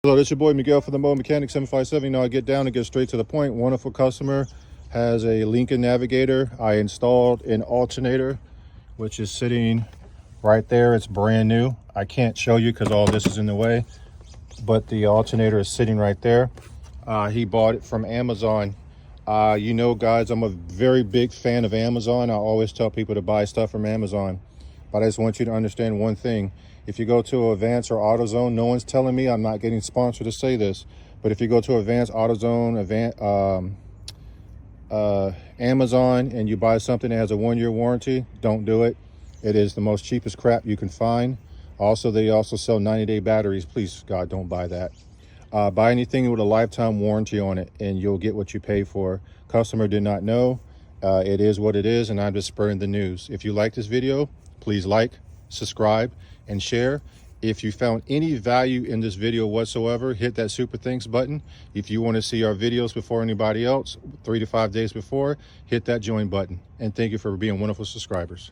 Hello, this is your boy Miguel for the Mobile Mechanic 757. You know, I get down and get straight to the point. Wonderful customer has a Lincoln Navigator. I installed an alternator, which is sitting right there. It's brand new. I can't show you because all this is in the way, but the alternator is sitting right there. He bought it from Amazon. You know, guys, I'm a very big fan of Amazon. I always tell people to buy stuff from Amazon, but I just want you to understand one thing. If you go to Advance or AutoZone, no one's telling me, I'm not getting sponsored to say this, but if you go to Advance, AutoZone, Amazon, and you buy something that has a 1-year warranty, don't do it. It is the most cheapest crap you can find. Also, they also sell 90-day batteries. Please, God, don't buy that. Buy anything with a lifetime warranty on it, and you'll get what you pay for. Customer did not know. It is what it is, and I'm just spreading the news. If you like this video, please like, subscribe, and share. If you found any value in this video whatsoever, hit that super thanks button. If you want to see our videos before anybody else, 3 to 5 days before, hit that join button. And thank you for being wonderful subscribers.